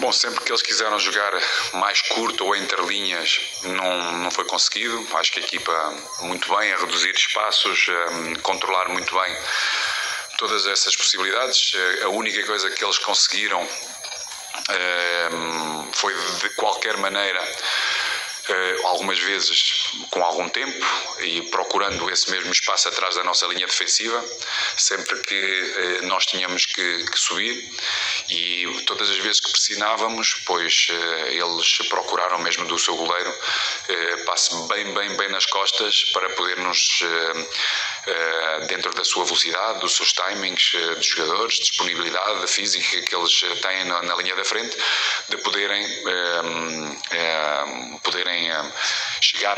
Bom, sempre que eles quiseram jogar mais curto ou entre linhas, não foi conseguido. Acho que a equipa muito bem a reduzir espaços, a controlar muito bem todas essas possibilidades. A única coisa que eles conseguiram foi de qualquer maneira, algumas vezes com algum tempo e procurando esse mesmo espaço atrás da nossa linha defensiva, sempre que nós tínhamos que subir, e todas as vezes que pressionávamos, pois eles procuraram mesmo do seu goleiro passe bem nas costas para poder-nos, dentro da sua velocidade, dos seus timings dos jogadores, disponibilidade física que eles têm na linha da frente, de poderem chegar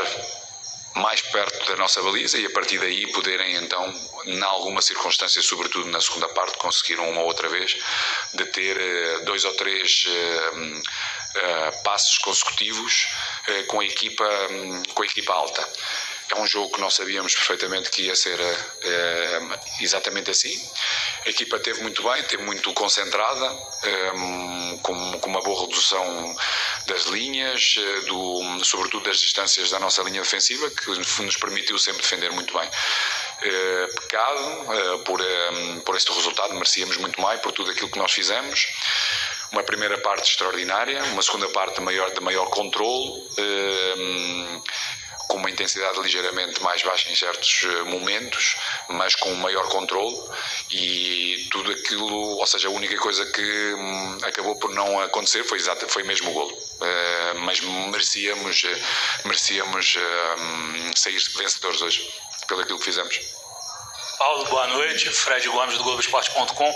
mais perto da nossa baliza e a partir daí poderem então, em alguma circunstância, sobretudo na segunda parte, conseguiram uma outra vez de ter 2 ou 3 passos consecutivos com a equipa alta. É um jogo que nós sabíamos perfeitamente que ia ser exatamente assim. A equipa esteve muito bem, esteve muito concentrada, com uma boa redução das linhas, sobretudo das distâncias da nossa linha defensiva, que nos permitiu sempre defender muito bem. Pecado por este resultado, merecíamos muito mais por tudo aquilo que nós fizemos. Uma primeira parte extraordinária, uma segunda parte de maior controle, com uma intensidade ligeiramente mais baixa em certos momentos, mas com um maior controle, e tudo aquilo, ou seja, a única coisa que acabou por não acontecer foi mesmo o golo. Mas merecíamos sair vencedores hoje, pelo aquilo que fizemos. Paulo, boa noite. Fred Gomes, do Globoesporte.com.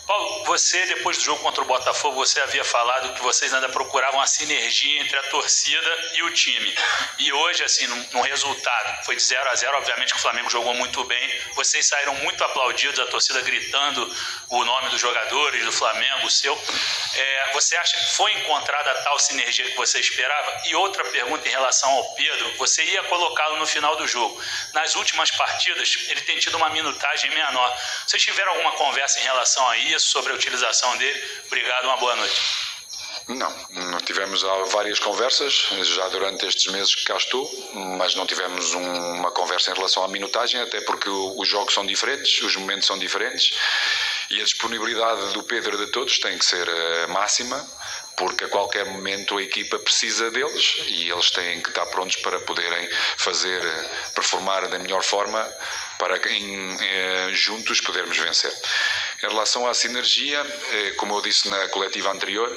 Paulo, você, depois do jogo contra o Botafogo, você havia falado que vocês ainda procuravam a sinergia entre a torcida e o time. E hoje, assim, no resultado, foi de 0-0, obviamente que o Flamengo jogou muito bem, vocês saíram muito aplaudidos, a torcida gritando o nome dos jogadores do Flamengo, o seu. Você acha que foi encontrada a tal sinergia que você esperava? E outra pergunta em relação ao Pedro, você ia colocá-lo no final do jogo. Nas últimas partidas, ele tem tido uma minutagem menor. Vocês tiveram alguma conversa em relação a isso, sobre a utilização dele? Obrigado, uma boa noite. Não tivemos várias conversas já durante estes meses que cá estou, mas não tivemos uma conversa em relação à minutagem, até porque os jogos são diferentes, os momentos são diferentes e a disponibilidade do Pedro de todos tem que ser máxima, porque a qualquer momento a equipa precisa deles e eles têm que estar prontos para poderem performar da melhor forma para juntos podermos vencer. Em relação à sinergia, como eu disse na coletiva anterior,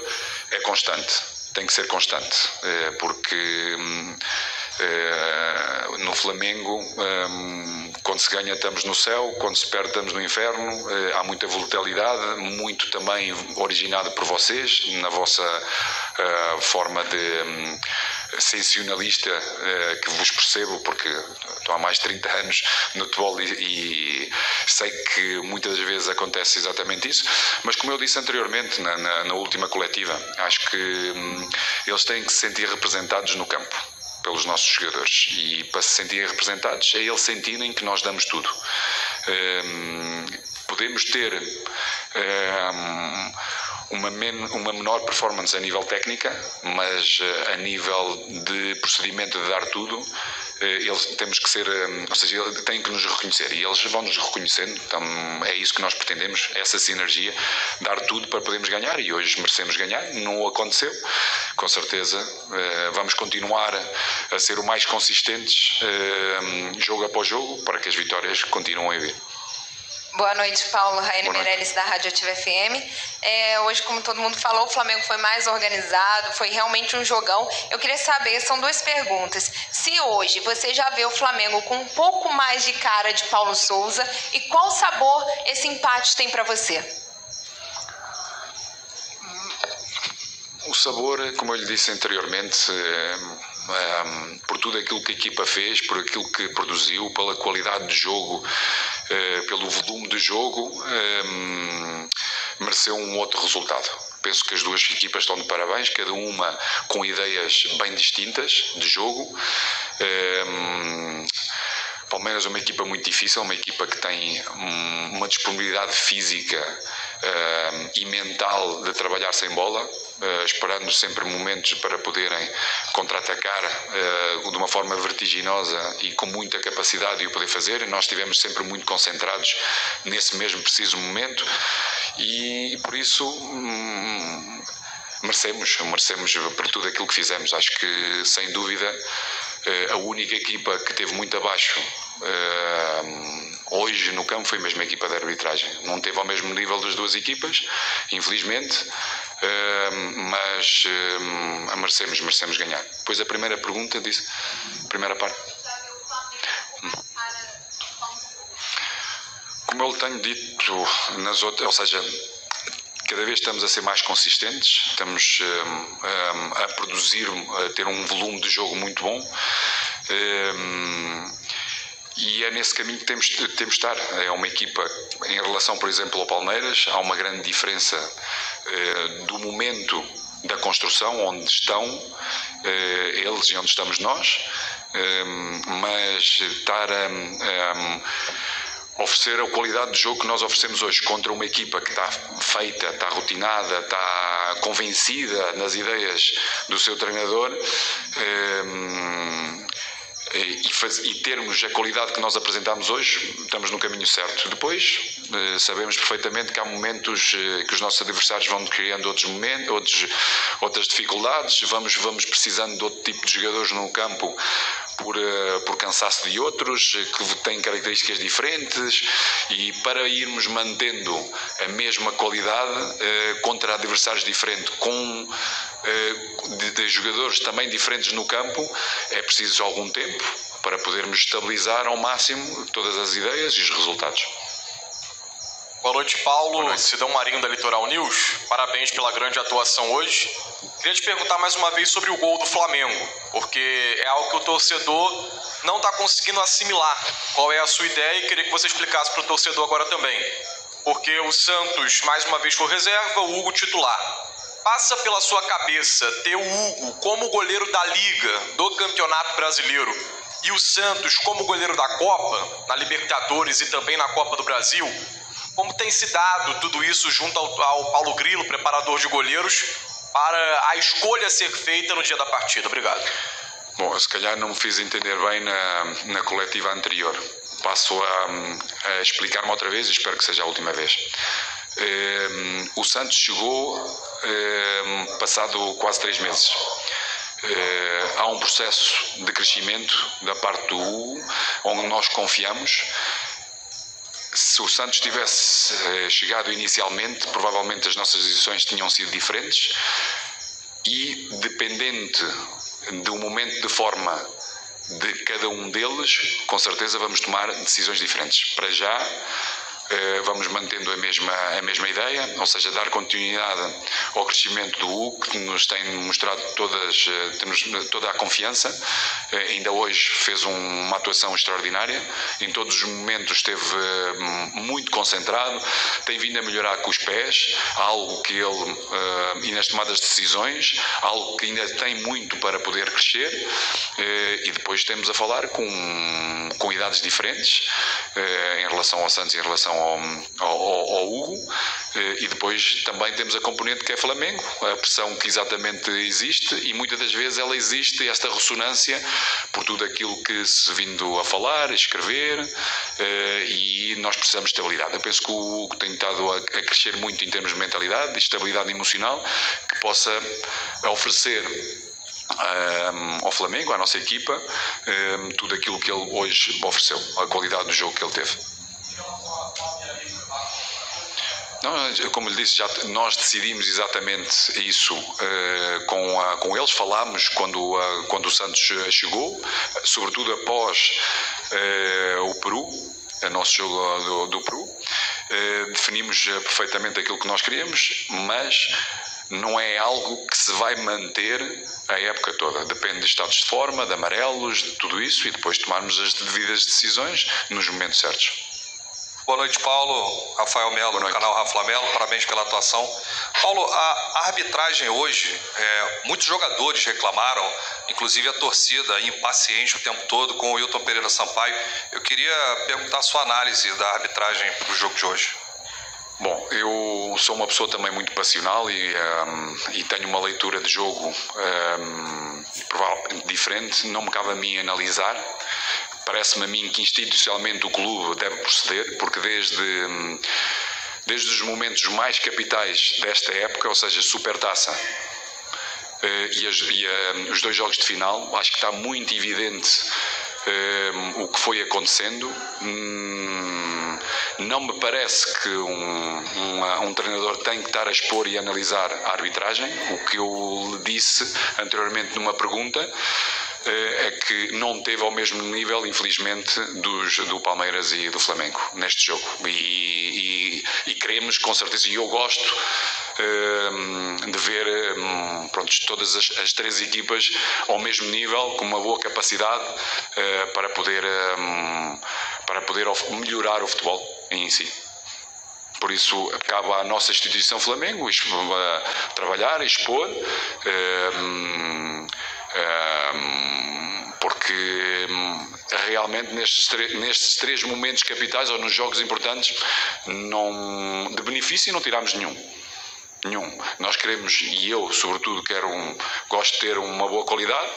é constante, tem que ser constante, porque no Flamengo, quando se ganha estamos no céu, quando se perde estamos no inferno. Há muita volatilidade, muito também originado por vocês, na vossa forma de sensacionalista, que vos percebo, porque estou há mais de 30 anos no futebol e sei que muitas vezes acontece exatamente isso, mas como eu disse anteriormente na última coletiva, acho que eles têm que se sentir representados no campo pelos nossos jogadores, e para se sentirem representados é eles sentirem que nós damos tudo. Podemos ter uma menor performance a nível técnica, mas a nível de procedimento de dar tudo, eles temos que ser, ou seja, eles têm que nos reconhecer e eles vão nos reconhecendo. Então é isso que nós pretendemos, essa sinergia, dar tudo para podermos ganhar, e hoje merecemos ganhar. Não aconteceu, com certeza vamos continuar a ser o mais consistentes jogo após jogo para que as vitórias continuem a vir. Boa noite, Paulo. Raine Meirelles, da Rádio Ativa FM. Hoje, como todo mundo falou, o Flamengo foi mais organizado, foi realmente um jogão. Eu queria saber, são 2 perguntas. Se hoje você já vê o Flamengo com um pouco mais de cara de Paulo Souza, e qual sabor esse empate tem para você? O sabor, como eu lhe disse anteriormente, por tudo aquilo que a equipa fez, por aquilo que produziu, pela qualidade de jogo, pelo volume de jogo, mereceu um outro resultado. Penso que as 2 equipas estão de parabéns, cada uma com ideias bem distintas de jogo. Palmeiras é uma equipa muito difícil, uma equipa que tem uma disponibilidade física e mental de trabalhar sem bola, esperando sempre momentos para poderem contra-atacar de uma forma vertiginosa e com muita capacidade de o poder fazer. Nós estivemos sempre muito concentrados nesse mesmo preciso momento e por isso merecemos por tudo aquilo que fizemos. Acho que, sem dúvida, a única equipa que teve muito abaixo hoje no campo foi mesmo a equipa de arbitragem. Não teve ao mesmo nível das duas equipas, infelizmente, mas merecemos ganhar. Depois a primeira pergunta disse, primeira parte. Como eu tenho dito nas outras, ou seja, cada vez estamos a ser mais consistentes, estamos a produzir, a ter um volume de jogo muito bom, e é nesse caminho que temos de estar. É uma equipa, em relação, por exemplo, ao Palmeiras, há uma grande diferença do momento da construção, onde estão eles e onde estamos nós, mas estar oferecer a qualidade de jogo que nós oferecemos hoje contra uma equipa que está feita, está rotinada, está convencida nas ideias do seu treinador, e termos a qualidade que nós apresentamos hoje, estamos no caminho certo. Depois sabemos perfeitamente que há momentos que os nossos adversários vão criando outros momentos, outras dificuldades, vamos precisando de outro tipo de jogadores no campo por cansaço de outros, que têm características diferentes, e para irmos mantendo a mesma qualidade contra adversários diferentes, com de jogadores também diferentes no campo, é preciso algum tempo para podermos estabilizar ao máximo todas as ideias e os resultados. Boa noite, Paulo. Boa noite. Sidão Marinho, da Litoral News. Parabéns pela grande atuação hoje. Queria te perguntar mais uma vez sobre o gol do Flamengo, porque é algo que o torcedor não está conseguindo assimilar. Qual é a sua ideia? E queria que você explicasse para o torcedor agora também. Porque o Santos, mais uma vez, foi reserva, o Hugo titular. Passa pela sua cabeça ter o Hugo como goleiro da Liga, do Campeonato Brasileiro, e o Santos como goleiro da Copa, na Libertadores e também na Copa do Brasil? Como tem se dado tudo isso junto ao Paulo Grilo, preparador de goleiros, para a escolha ser feita no dia da partida? Obrigado. Bom, se calhar não me fiz entender bem na coletiva anterior. Passo a explicar-me outra vez e espero que seja a última vez. O Santos chegou passado quase 3 meses. Há um processo de crescimento da parte do Hugo, onde nós confiamos. Se o Santos tivesse chegado inicialmente, provavelmente as nossas decisões tinham sido diferentes, e dependente do momento de forma de cada um deles, com certeza vamos tomar decisões diferentes. Para já, vamos mantendo a mesma ideia, ou seja, dar continuidade ao crescimento do Hugo, que nos tem mostrado temos toda a confiança. Ainda hoje fez uma atuação extraordinária, em todos os momentos esteve muito concentrado, tem vindo a melhorar com os pés, algo que ele, e nas tomadas de decisões, algo que ainda tem muito para poder crescer, e depois temos a falar com idades diferentes, em relação ao Santos e em relação ao Hugo, e depois também temos a componente que é Flamengo, a pressão que exatamente existe, e muitas das vezes ela existe, esta ressonância, por tudo aquilo que se vindo a falar, a escrever, e nós precisamos de estabilidade. Eu penso que o Hugo tem estado a crescer muito em termos de mentalidade, de estabilidade emocional, que possa oferecer ao Flamengo, à nossa equipa, tudo aquilo que ele hoje ofereceu, a qualidade do jogo que ele teve. Não, como lhe disse, nós decidimos exatamente isso com eles, falámos quando o Santos chegou, sobretudo após o Peru, o nosso jogo do Peru, definimos perfeitamente aquilo que nós queríamos, mas não é algo que se vai manter a época toda. Depende de estados de forma, de amarelos, de tudo isso, e depois tomarmos as devidas decisões nos momentos certos. Boa noite, Paulo. Rafael Melo, do canal Rafa Melo. Parabéns pela atuação. Paulo, a arbitragem hoje, muitos jogadores reclamaram, inclusive a torcida impaciente o tempo todo com o Wilton Pereira Sampaio. Eu queria perguntar a sua análise da arbitragem para o jogo de hoje. Bom, eu sou uma pessoa também muito passional e tenho uma leitura de jogo provavelmente diferente. Não me cabe a mim analisar. Parece-me a mim que institucionalmente o clube deve proceder, porque desde os momentos mais capitais desta época, ou seja, Supertaça e os 2 jogos de final, acho que está muito evidente o que foi acontecendo. Não me parece que um treinador tem que estar a expor e a analisar a arbitragem. O que eu lhe disse anteriormente numa pergunta é que não teve ao mesmo nível, infelizmente, do Palmeiras e do Flamengo neste jogo. E queremos, com certeza, e eu gosto de ver todas as 3 equipas ao mesmo nível, com uma boa capacidade para poder melhorar o futebol em si. Por isso, cabe à nossa instituição Flamengo trabalhar, expor, porque realmente nestes 3 momentos capitais ou nos jogos importantes, de benefício não tiramos nenhum. Nós queremos, e eu sobretudo gosto de ter uma boa qualidade,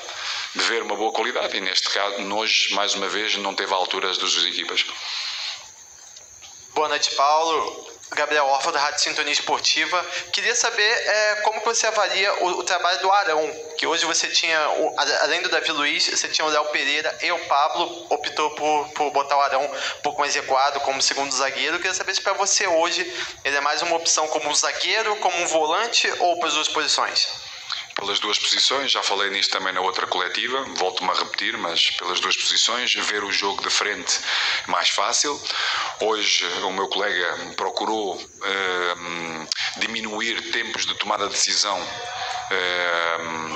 de ver uma boa qualidade, e neste caso, hoje, mais uma vez, não teve a altura das 2 equipas. Boa noite, Paulo. Gabriel Orfa, da Rádio Sintonia Esportiva. Queria saber como que você avalia o trabalho do Arão, que hoje você tinha, além do Davi Luiz, você tinha o Léo Pereira e o Pablo, optou por botar o Arão um pouco mais recuado como segundo zagueiro. Queria saber se para você hoje ele é mais uma opção como um zagueiro, como um volante ou para as 2 posições? Pelas 2 posições, já falei nisto também na outra coletiva, volto-me a repetir, mas pelas 2 posições, ver o jogo de frente é mais fácil. Hoje o meu colega procurou diminuir tempos de tomada de decisão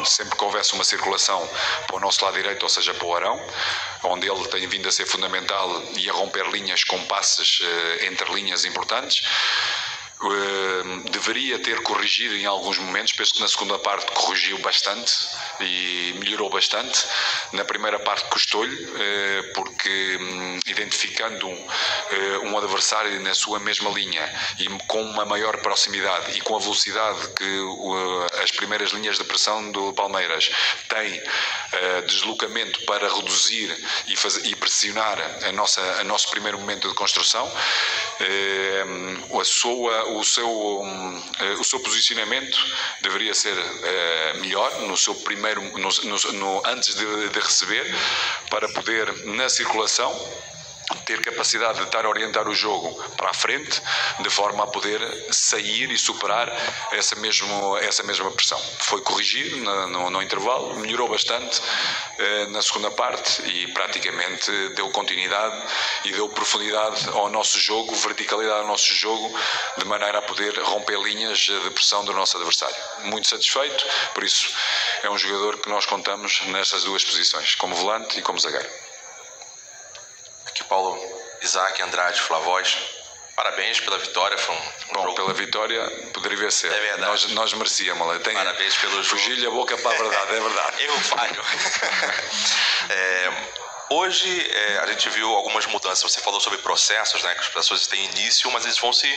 sempre que houvesse uma circulação para o nosso lado direito, ou seja, para o Arão, onde ele tem vindo a ser fundamental e a romper linhas com passes entre linhas importantes. Deveria ter corrigido em alguns momentos, penso que na segunda parte corrigiu bastante e melhorou bastante. Na primeira parte custou-lhe, porque identificando um adversário na sua mesma linha e com uma maior proximidade e com a velocidade que as primeiras linhas de pressão do Palmeiras têm, deslocamento para reduzir e pressionar o nosso primeiro momento de construção, o seu posicionamento deveria ser melhor no seu primeiro, antes de receber, para poder, na circulação, ter capacidade de estar a orientar o jogo para a frente, de forma a poder sair e superar essa mesma pressão. Foi corrigido no intervalo, melhorou bastante na segunda parte e praticamente deu continuidade e deu profundidade ao nosso jogo, verticalidade ao nosso jogo, de maneira a poder romper linhas de pressão do nosso adversário. Muito satisfeito, por isso é um jogador que nós contamos nestas 2 posições, como volante e como zagueiro. Aqui Paulo, Isaac, Andrade, Flavoz, parabéns pela vitória. Foi um jogo... Pela vitória poderia ser. É verdade. Nós merecíamos. Parabéns pelo jogo. Fugir-lhe a boca para a verdade, é verdade. Eu falho. Hoje a gente viu algumas mudanças. Você falou sobre processos, né, que as pessoas têm início, mas eles vão se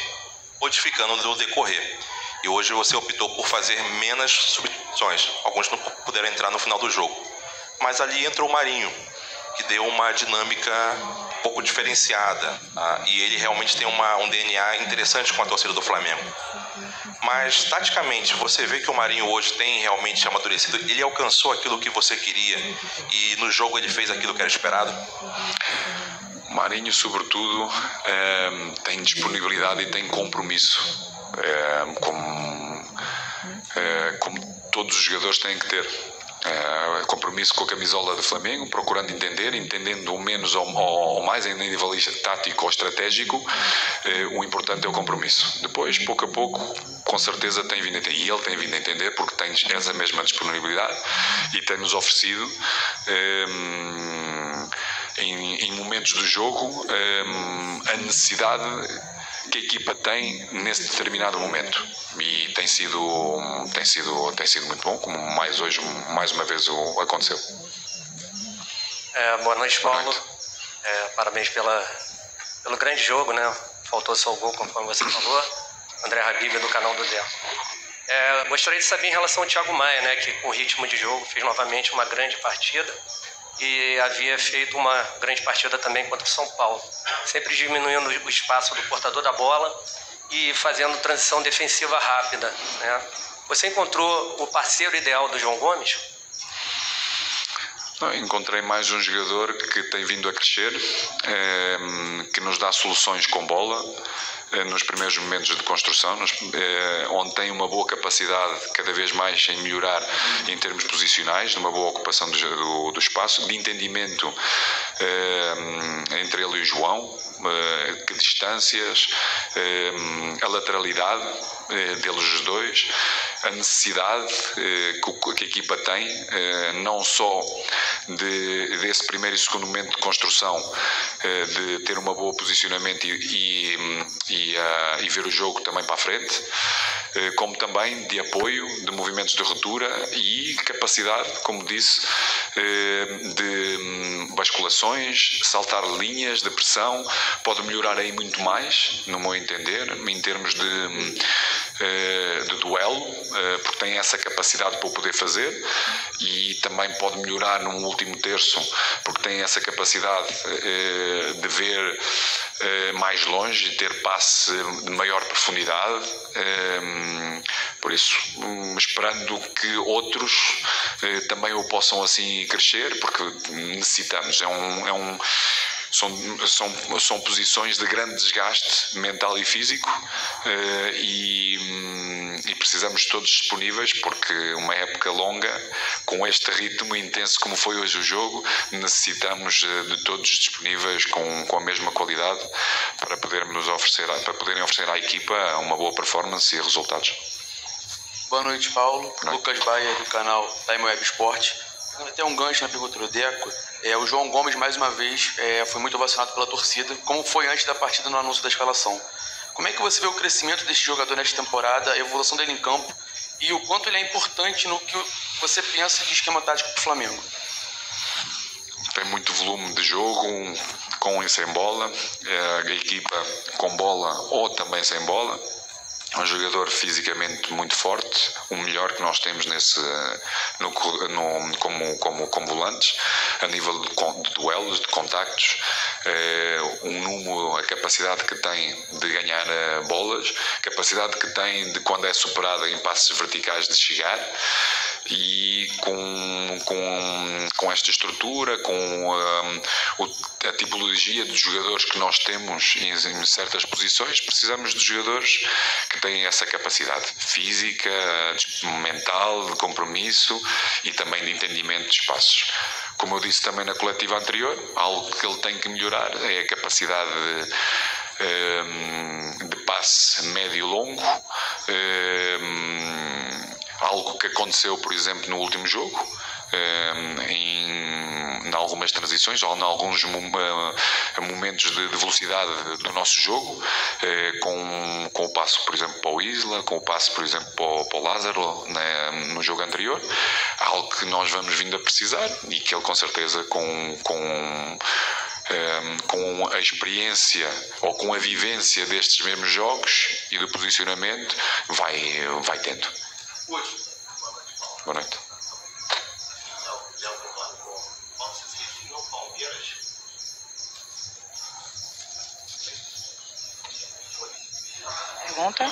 modificando no decorrer. E hoje você optou por fazer menos substituições. Alguns não puderam entrar no final do jogo. Mas ali entrou o Marinho, que deu uma dinâmica um pouco diferenciada, e ele realmente tem um DNA interessante com a torcida do Flamengo. Mas, taticamente, você vê que o Marinho hoje tem realmente amadurecido? Ele alcançou aquilo que você queria e no jogo ele fez aquilo que era esperado? O Marinho, sobretudo, tem disponibilidade e tem compromisso, como todos os jogadores têm que ter. Compromisso com a camisola do Flamengo, procurando entendendo o menos ou mais em nível tático ou estratégico. O importante é o compromisso. Depois, pouco a pouco, com certeza tem vindo a entender, e ele tem vindo a entender, porque tem essa mesma disponibilidade e tem-nos oferecido em momentos do jogo a necessidade que a equipa tem nesse determinado momento, e tem sido muito bom, como mais uma vez aconteceu. Boa noite, Paulo. Boa noite. Parabéns pelo grande jogo, né? Faltou só o gol, conforme você falou. André Habib, do canal do Deco. Gostaria de saber em relação ao Thiago Maia, né, que com ritmo de jogo fez novamente uma grande partida e havia feito uma grande partida também contra o São Paulo, sempre diminuindo o espaço do portador da bola e fazendo transição defensiva rápida, né? Você encontrou o parceiro ideal do João Gomes? Encontrei mais um jogador que tem vindo a crescer, que nos dá soluções com bola nos primeiros momentos de construção, onde tem uma boa capacidade cada vez mais em melhorar em termos posicionais, de uma boa ocupação do espaço, de entendimento entre ele e o João, que distâncias, a lateralidade deles os dois, a necessidade que a equipa tem, não só desse primeiro e segundo momento de construção, de ter um bom posicionamento e ver o jogo também para a frente, como também de apoio, de movimentos de ruptura e capacidade, como disse, de basculações, saltar linhas de pressão. Pode melhorar aí muito mais, no meu entender, em termos de duelo, porque tem essa capacidade para o poder fazer, e também pode melhorar num último terço, porque tem essa capacidade de ver mais longe e ter passe de maior profundidade. Por isso, esperando que outros também o possam assim crescer, porque necessitamos. São posições de grande desgaste mental e físico, e precisamos todos disponíveis, porque uma época longa, com este ritmo intenso como foi hoje o jogo, necessitamos de todos disponíveis com a mesma qualidade para poderem oferecer à equipa uma boa performance e resultados. Boa noite, Paulo. Lucas Baia, do canal Time Web Sport. Até um gancho na pergunta do Deco. O João Gomes, mais uma vez, foi muito ovacionado pela torcida, como foi antes da partida no anúncio da escalação. Como é que você vê o crescimento desse jogador nesta temporada, a evolução dele em campo e o quanto ele é importante no que você pensa de esquema tático para o Flamengo? Tem muito volume de jogo, com e sem bola, a equipa com bola ou também sem bola. É um jogador fisicamente muito forte, o melhor que nós temos como volantes, a nível de duelos, de contactos, a capacidade que tem de ganhar bolas, capacidade que tem de, quando é superada em passos verticais, de chegar. E com esta estrutura, com a tipologia de jogadores que nós temos em certas posições, precisamos de jogadores que têm essa capacidade física, mental, de compromisso e também de entendimento de espaços. Como eu disse também na coletiva anterior, algo que ele tem que melhorar é a capacidade de passe médio-longo, algo que aconteceu, por exemplo, no último jogo, em algumas transições ou em alguns momentos de velocidade do nosso jogo, com o passo, por exemplo, para o Isla, com o passo, por exemplo, para o Lázaro, né, no jogo anterior. Algo que nós vamos vindo a precisar e que ele, com certeza, com a experiência ou com a vivência destes mesmos jogos e do posicionamento, vai tendo. Boa noite. Pergunta?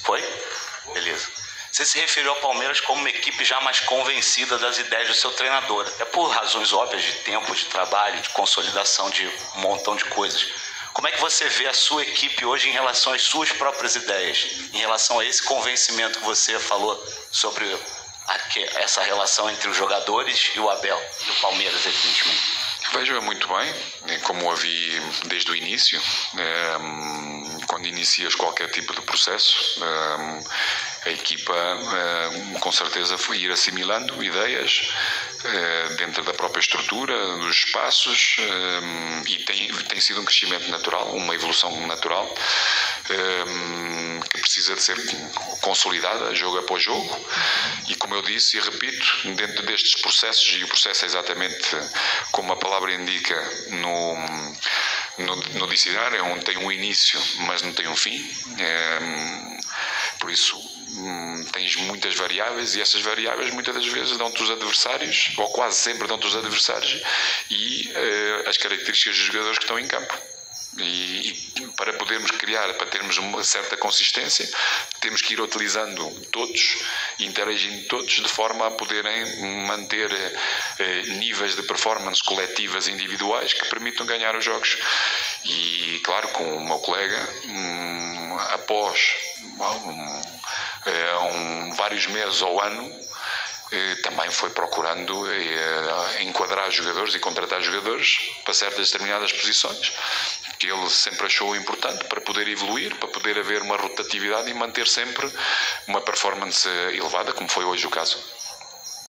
Foi? Beleza. Você se referiu ao Palmeiras como uma equipe já mais convencida das ideias do seu treinador, até por razões óbvias de tempo, de trabalho, de consolidação de um montão de coisas. Como é que você vê a sua equipe hoje em relação às suas próprias ideias, em relação a esse convencimento que você falou sobre essa relação entre os jogadores e o Abel, e o Palmeiras, evidentemente? Vejo muito bem, como eu vi desde o início, quando inicias qualquer tipo de processo, a equipa com certeza foi ir assimilando ideias dentro da própria estrutura, dos espaços, e tem sido um crescimento natural, uma evolução natural, que precisa de ser consolidada jogo após jogo, e como eu disse e repito, dentro destes processos, e o processo é exatamente como a palavra indica no dicionário, tem um início mas não tem um fim, por isso tens muitas variáveis, e essas variáveis muitas das vezes dão-te os adversários, ou quase sempre dão-te os adversários e as características dos jogadores que estão em campo. E para podermos criar, para termos uma certa consistência, temos que ir utilizando todos, interagindo todos, de forma a poderem manter níveis de performance coletivas individuais que permitam ganhar os jogos. E claro, com o meu colega, após vários meses ou ano, também foi procurando enquadrar jogadores e contratar jogadores para certas determinadas posições que ele sempre achou importante para poder evoluir, para poder haver uma rotatividade e manter sempre uma performance elevada, como foi hoje o caso.